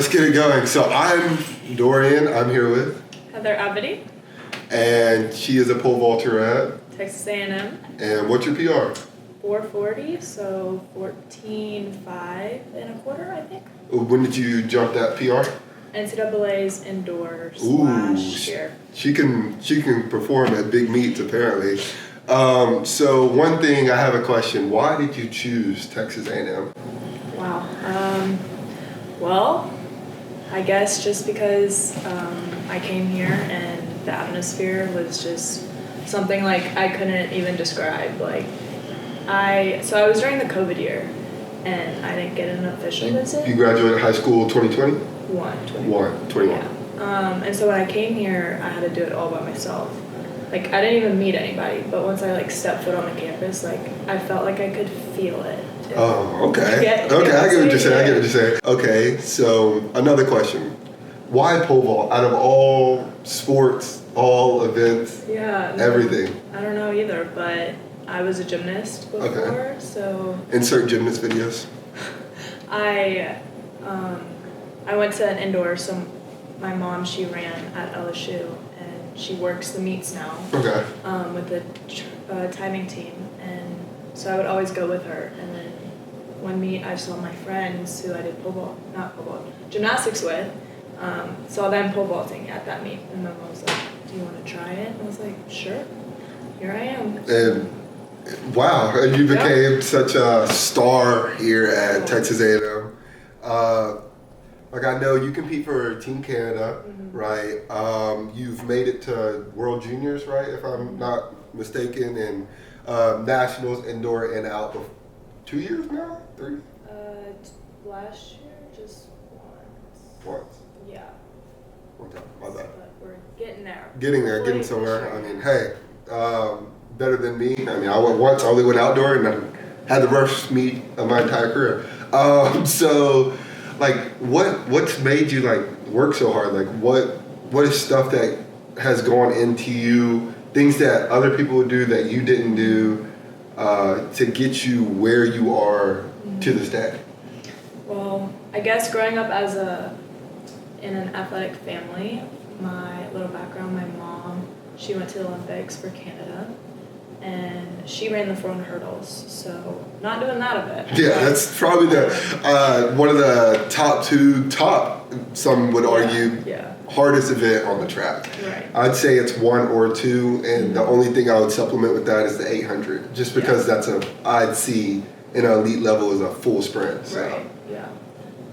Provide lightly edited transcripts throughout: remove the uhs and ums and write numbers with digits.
Let's get it going. So I'm Dorian. I'm here with Heather Abadie, and she is a pole vaulter at Texas A&M. And what's your PR? 440, so 14.5 and a quarter, I think. When did you jump that PR? NCAA's indoor Ooh, slash year. She can perform at big meets apparently. So one thing, I have a question. Why did you choose Texas A&M? Wow. Well, I guess just because I came here and the atmosphere was just something like I couldn't even describe. I was during the COVID year, and I didn't get an official visit. You graduated high school 2020? 21. Yeah. And so when I came here, I had to do it all by myself. I didn't even meet anybody, but once I stepped foot on the campus, I felt like I could feel it. Oh, okay. Okay, I get what you're saying. Okay, so another question. Why pole vault? Out of all sports, all events, everything? I don't know either, but I was a gymnast before, so... Insert gymnast videos. I went to an indoor, so my mom, she ran at LSU, and she works the meets now. Okay. With the timing team, and so I would always go with her, and then one meet I saw my friends who I did gymnastics with, saw them pole vaulting at that meet, and my mom was like, do you want to try it? And I was like, sure, here I am. And wow, you became such a star here at Texas A&M. I know you compete for Team Canada, right? You've made it to World Juniors, right? If I'm not mistaken, and Nationals, indoor and out. 2 years now? 3? Last year, just once. Yeah. One time, my bad. But we're getting there. Getting somewhere. Sure. I mean, hey, better than me. I mean, I went once, I only went outdoor, and I had the worst meet of my entire career. So, what's made you work so hard? What is stuff that has gone into you, things that other people would do that you didn't do, to get you where you are to this day? Well, I guess growing up in an athletic family, my little background, my mom, she went to the Olympics for Canada, and she ran the 400 hurdles, so not doing that a bit. Yeah, that's probably one of the top, some would argue, hardest event on the track. Right. I'd say it's 1 or 2, and the only thing I would supplement with that is the 800, just because I'd see in an elite level is a full sprint. So. Right, yeah.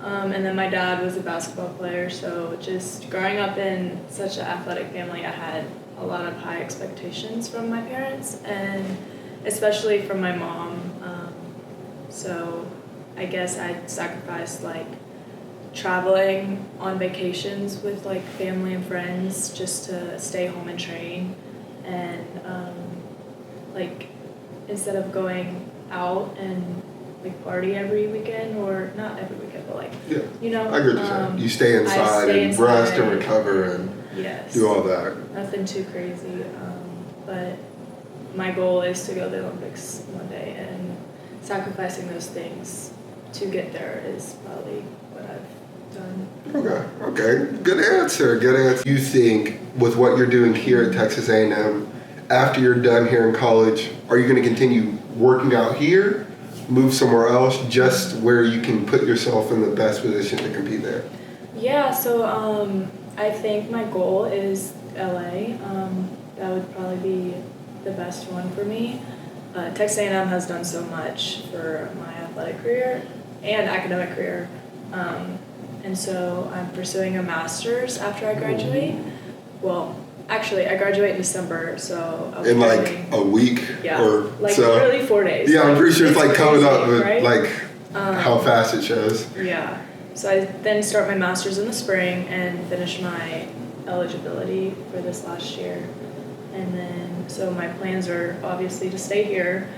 And then my dad was a basketball player, so just growing up in such an athletic family, I had a lot of high expectations from my parents, and especially from my mom. So I guess I sacrificed traveling on vacations with family and friends just to stay home and train, and instead of going out and party every weekend, or not every weekend, but I get what you're saying. You stay inside and rest and recover and do all that. Nothing too crazy, but my goal is to go to the Olympics one day, and sacrificing those things to get there is probably what I've done. Okay. Good answer. You think with what you're doing here at Texas A&M, after you're done here in college, are you going to continue working out here, move somewhere else, just where you can put yourself in the best position to compete there? Yeah, so I think my goal is LA. That would probably be the best one for me. Texas A&M has done so much for my athletic career and academic career. And so I'm pursuing a master's after I graduate. Well, actually, I graduate in December, so I'll be in a week? Yeah, or literally 4 days. Yeah, I'm pretty sure it's coming up with right? how fast it shows. Yeah, so I then start my master's in the spring and finish my eligibility for this last year. And then, so my plans are obviously to stay here,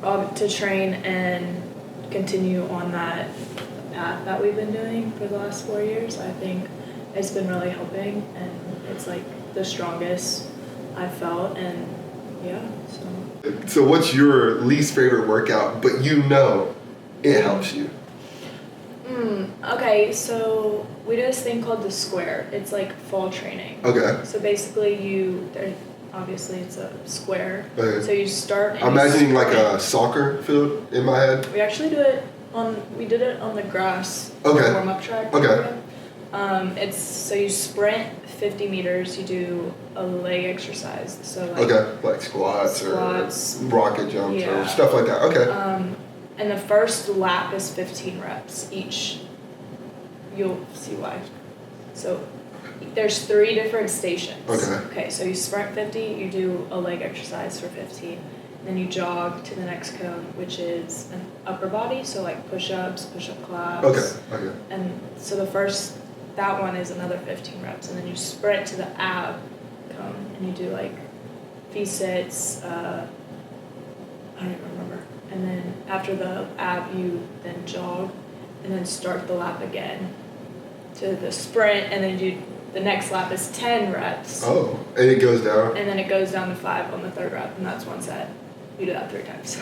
to train and continue on that path that we've been doing for the last 4 years. I think it's been really helping, and it's the strongest I've felt, and So what's your least favorite workout, but it helps you? Okay, so we do this thing called the square. It's like fall training. Okay. So basically obviously it's a square. Okay. So you start. I'm imagining like a soccer field in my head. We actually we did it on the grass. Okay. Warm up track. Okay. So you sprint 50 meters, you do a leg exercise. So like squats or rocket jumps or yeah. stuff like that. Okay. And the first lap is 15 reps each. You'll see why. So there's 3 different stations. Okay, so you sprint 50, you do a leg exercise for 15. Then you jog to the next cone, which is an upper body, so like push-ups, push-up claps. Okay. And so that one is another 15 reps. And then you sprint to the ab cone, and you do like V-sits, I don't even remember. And then after the ab, you then jog, and then start the lap again to the sprint, and then the next lap is 10 reps. Oh, and it goes down? And then it goes down to 5 on the third rep, and that's one set. You do that 3 times.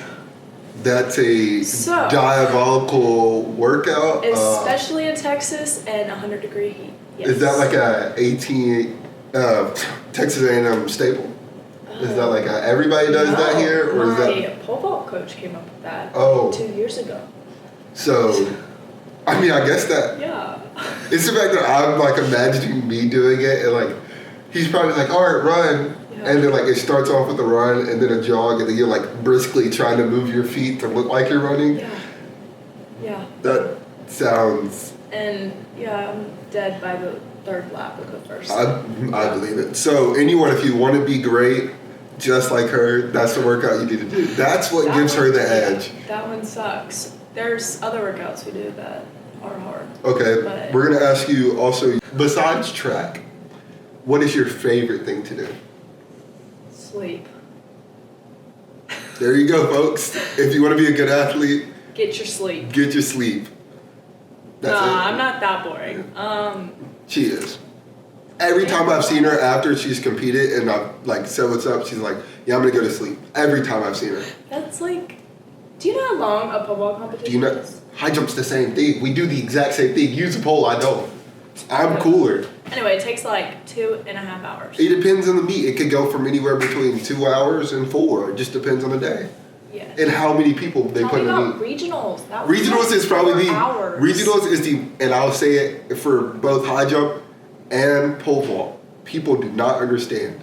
That's a diabolical workout. Especially in Texas and 100-degree heat. Yes. Is that like a Texas A&M staple? Is that like everybody does that here? Or is that... My pole vault coach came up with that 2 years ago. So, I mean, I guess that... Yeah. It's the fact that I'm like imagining me doing it and like, he's probably like, all right, run. Yeah. And then like it starts off with a run and then a jog and then you're like briskly trying to move your feet to look like you're running. Yeah. That sounds... And yeah, I'm dead by the third lap of the first. I believe it. So anyone, if you want to be great, just like her, that's the workout you need to do. That's what gives her the edge. That one sucks. There's other workouts we do that are hard. Okay, we're going to ask you also, besides track, what is your favorite thing to do? Sleep. There you go, folks. If you want to be a good athlete, get your sleep. Get your sleep. That's it. I'm not that boring. She is. Every time I've seen her after she's competed and I've like said what's up, she's like, yeah, I'm going to go to sleep. Every time I've seen her. That's like, do you know how long a pole vault competition is? High jump's the same thing. We do the exact same thing. Use a pole, I don't. I'm cooler. Anyway, it takes like 2.5 hours. It depends on the meet. It could go from anywhere between 2 hours and 4. It just depends on the day. Yeah. And how many people they put in the meet. Regionals. Regionals is probably Regionals is and I'll say it for both high jump and pole vault. People do not understand.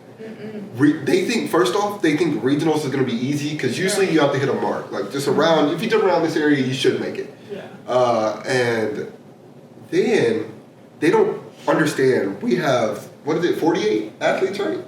They think, first off, regionals is going to be easy because usually you have to hit a mark. Like just around, if you jump around this area, you should make it. Yeah. And then they don't understand. We have, 48 athletes, right?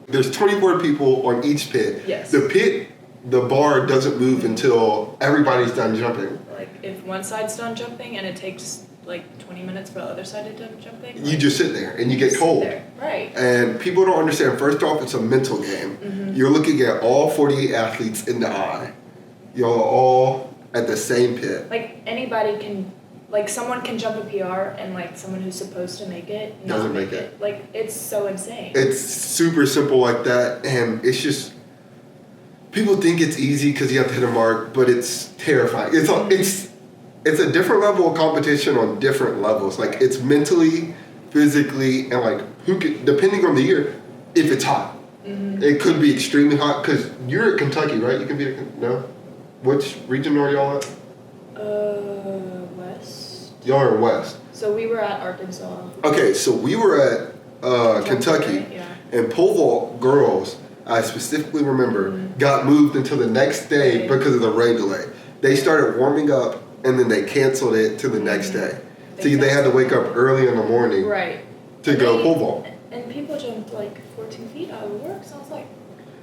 There's 24 people on each pit. Yes. The pit, the bar doesn't move until everybody's done jumping. Like if one side's done jumping and it takes like 20 minutes for the other side to done jumping. You just sit there and you get cold. Right. And people don't understand, first off, it's a mental game. Mm-hmm. You're looking at all 48 athletes in the eye. You're all at the same pit. Like anybody can, like someone can jump a PR and like someone who's supposed to make it doesn't make it. Like it's so insane. It's super simple like that, and it's just, people think it's easy because you have to hit a mark, but it's terrifying. It's a different level of competition on different levels. Like it's mentally, physically, and like depending on the year, if it's hot. Mm-hmm. It could be extremely hot because you're at Kentucky, right? You can be no? Which region are y'all at? West. Y'all are west. So we were at Arkansas. Okay, so we were at Kentucky, right? Yeah. And pole vault girls, I specifically remember, got moved until the next day because of the rain delay. They started warming up and then they canceled it to the next day. See, they had to wake up early in the morning to go pole vault. And people jumped like 14 feet out of the work, so I was like,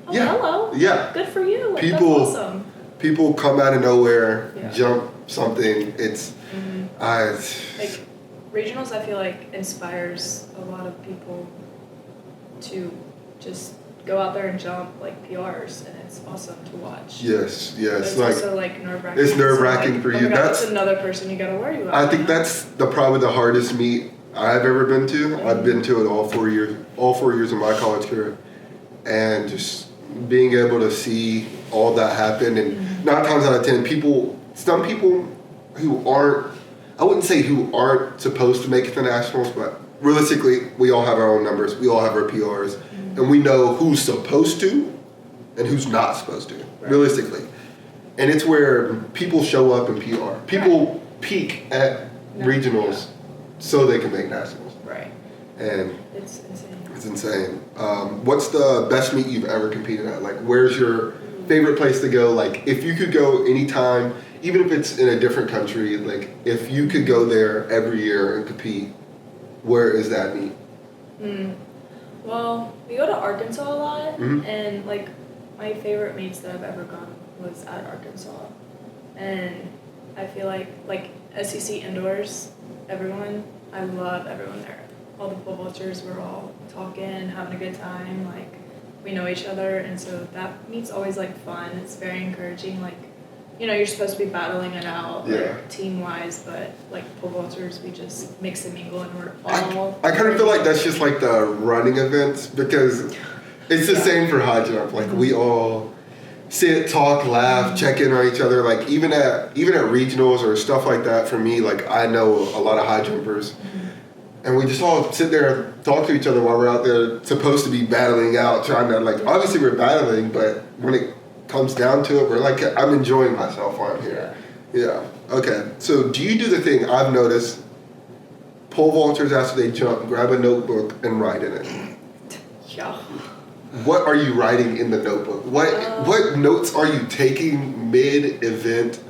oh, yeah. Hello. Yeah. Good for you. Like, people, that's awesome. People come out of nowhere, jump something. It's, like, regionals, I feel like, inspires a lot of people to just go out there and jump like PRs, and it's awesome to watch. Yes. But it's like, also like nerve-wracking. It's nerve-wracking for you. That's another person you gotta worry about. I think that's probably the hardest meet I've ever been to. I've been to it all 4 years of my college career, and just being able to see all that happen, and 9 times out of 10, some people who aren't I wouldn't say who aren't supposed to make it to nationals, but realistically, we all have our own numbers. We all have our PRs, and we know who's supposed to and who's not supposed to, realistically. And it's where people show up in PR. People peak at regionals so they can make nationals. Right. And it's insane. It's insane. What's the best meet you've ever competed at? Like, where's your favorite place to go? Like, if you could go anytime, even if it's in a different country, like, if you could go there every year and compete, where is that meet? Well, we go to Arkansas a lot, and, like, my favorite meets that I've ever gone was at Arkansas. And I feel like SEC indoors, I love everyone there. All the pole vaulters, we're all talking, having a good time, like, we know each other, and so that meet's always, like, fun. It's very encouraging, like, you know, you're supposed to be battling it out, like, team-wise, but, like, pole vaulters, we just mix and mingle, and we're all... I kind of feel like that's just, like, the running events, because it's the same for high jump. Like, we all sit, talk, laugh, check in on each other. Like, even at regionals or stuff like that, for me, like, I know a lot of high jumpers, and we just all sit there and talk to each other while we're out there supposed to be battling out, trying to, like, obviously we're battling, but when it comes down to it, we're like, I'm enjoying myself while I'm here. Yeah. Okay. So do you do the thing I've noticed, pole vaulters after they jump, grab a notebook and write in it? Yeah. What are you writing in the notebook? What notes are you taking mid-event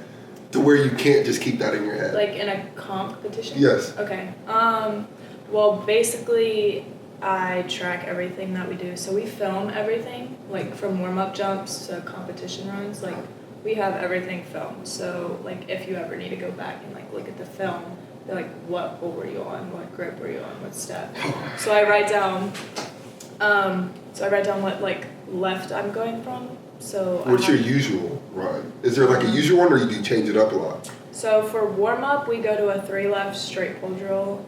to where you can't just keep that in your head? Like in a competition? Yes. Okay. Well, basically, I track everything that we do. So we film everything, like from warm-up jumps to competition runs. Like, we have everything filmed. So, like, if you ever need to go back and, like, look at the film, they're like, what pole were you on? What grip were you on? What step? So I write down what, like, left I'm going from. So what's your usual run? Is there, like, a usual one, or do you change it up a lot? So for warm-up, we go to a 3 left straight pole drill.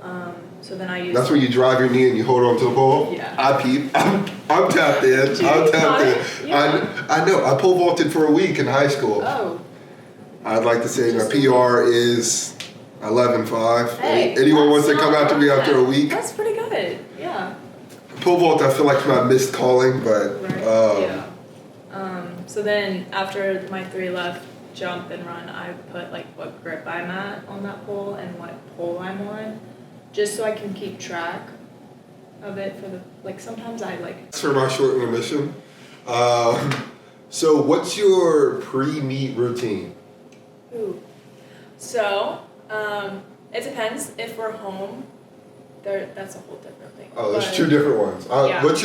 So then I use... That's when you drive your knee and you hold on to the pole? Yeah. I peep. I'm tapped in. I'm tapped in. Yeah. I know. I pole vaulted for a week in high school. Oh. I'd like to say my PR is 11.5. Hey, anyone wants to come after me after a week? That's pretty good. Yeah. Pole vault, I feel like my missed calling, but... Right. So then after my 3 left jump and run, I put, like, what grip I'm at on that pole and what pole I'm on, just so I can keep track of it for the, like, sometimes I, like... For my short intermission. So what's your pre-meet routine? Ooh. So, it depends. If we're home, that's a whole different thing. Oh, there's 2 different ones. Yeah. What's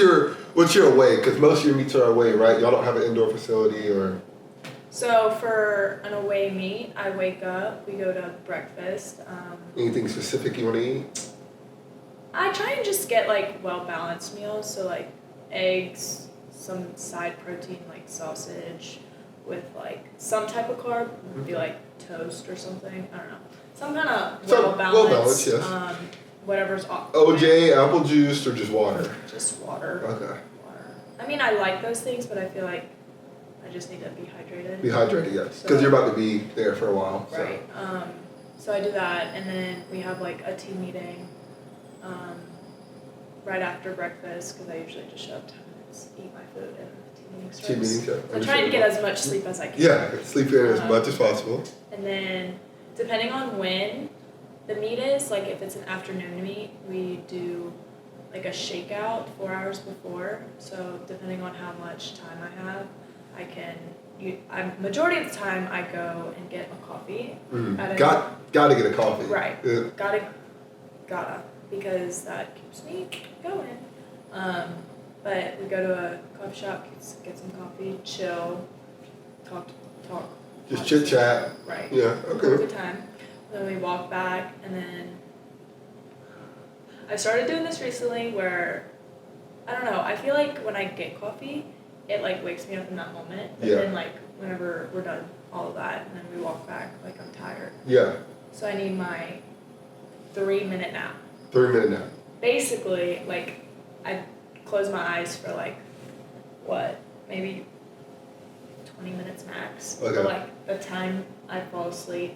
your away? Because most of your meets are away, right? Y'all don't have an indoor facility or... So for an away meet, I wake up, we go to breakfast. Anything specific you want to eat? I try and just get, like, well-balanced meals, so, like, eggs, some side protein, like sausage, with, like, some type of carb, would be, like, toast or something, I don't know. Some kind of well-balanced, yes. Whatever's off. OJ, apple juice, or just water? Just water. Okay. Water. I mean, I like those things, but I feel like I just need to be hydrated. Be hydrated, yes. Because you're about to be there for a while. So. Right. So I do that, and then we have, like, a team meeting right after breakfast, because I usually just show up 10 minutes, eat my food, and the team meeting starts. Team meetings, yeah. I'm trying to get as much sleep as I can. Yeah, sleep in as much as possible. And then, depending on when the meet is, like, if it's an afternoon meet, we do, like, a shakeout 4 hours before. So depending on how much time I have, majority of the time I go and get a coffee. Gotta get a coffee. Right. Yeah. Gotta, because that keeps me going. But we go to a coffee shop, get some coffee, chill, talk. Just chit chat. Right. Yeah. Okay. Have a good time. Then we walk back, and then I started doing this recently where, I don't know, I feel like when I get coffee, it, like, wakes me up in that moment. But then, like, whenever we're done all of that, and then we walk back, like, I'm tired. Yeah. So I need my 3-minute nap. 3-minute nap. Basically, like, I close my eyes for, like, maybe 20 minutes max. Okay. But, like, the time I fall asleep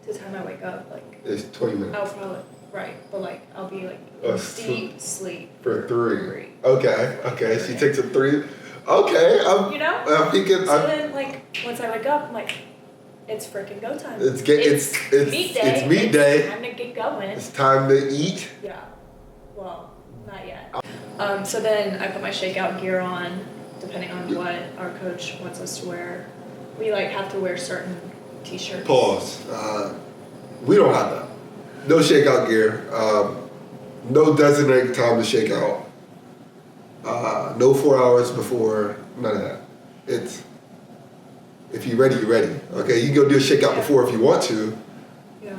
to the time I wake up, like. It's 20 minutes. I'll probably, right, but like, I'll be like in deep sleep. For 3. Okay, she takes a 3. Okay, you know? I'm thinking. So then, like, once I wake up, I'm like, it's freaking go time. It's meat day. It's meat day. It's time to get going. It's time to eat. Yeah. Well, not yet. So then I put my shakeout gear on, depending on what our coach wants us to wear. We like have to wear certain t-shirts. Pause. We don't have that. No shakeout gear. No designated time to shake out. No 4 hours before. None of that. It's if you're ready, you're ready. Okay, you can go do a shakeout before if you want to. Yeah.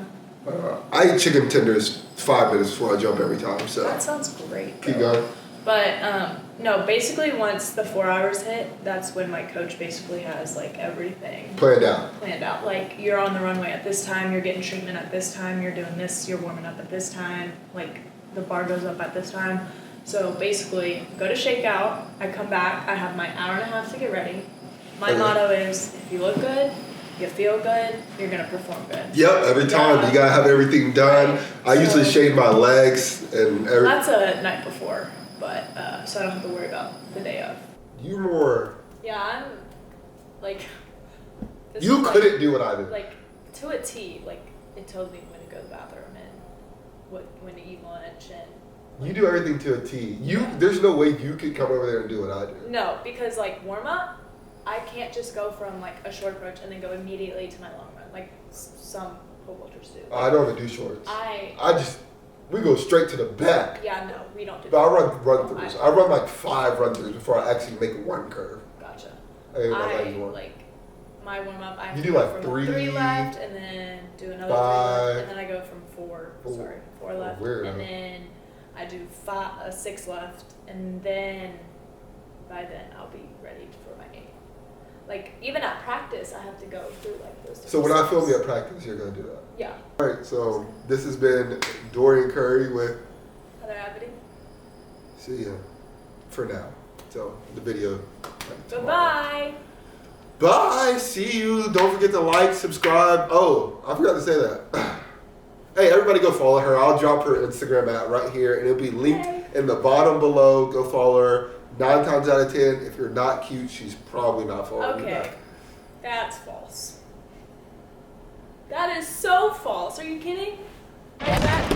I eat chicken tenders 5 minutes before I jump every time. So that sounds great. Keep going. But no, basically once the 4 hours hit, that's when my coach basically has like everything planned out. Like you're on the runway at this time, you're getting treatment at this time, you're doing this, you're warming up at this time, like the bar goes up at this time. So basically, go to shakeout, I come back, I have my hour and a half to get ready. My motto is, if you look good, you feel good, you're gonna perform good. Yep, every time. You gotta have everything done. Right. I usually shave my legs and everything. That's a night before, but so I don't have to worry about the day of. You more. Yeah, I'm like. You couldn't do what I did. Like to a T. Like it tells me when to go to the bathroom and when to eat lunch and. You do everything to a T. There's no way you could come over there and do what I do. No, because like warm up, I can't just go from like a short approach and then go immediately to my long run like some pole vaulters do. I don't even do shorts. We go straight to the back. Yeah, no, we don't do. But I run throughs. I run like 5 run throughs before I actually make one curve. Gotcha. Like my warm up. I you do like from 3 left and then do another 5, 3 left, and then I go from 4 left, and then I do 6 left, and then by then I'll be ready for my 8. Like even at practice, I have to go through like those. So when I film you at practice, you're gonna do that. Yeah. All right. So this has been Dorian Curry with Heather Abadie. See ya for now. So the video. Bye-bye. Bye. See you. Don't forget to like, subscribe. Oh, I forgot to say that. Hey, everybody go follow her. I'll drop her Instagram right here, and it'll be linked in the bottom below. Go follow her. 9 times out of 10, if you're not cute, she's probably not following you back. That's false. That is so false. Are you kidding? Right back.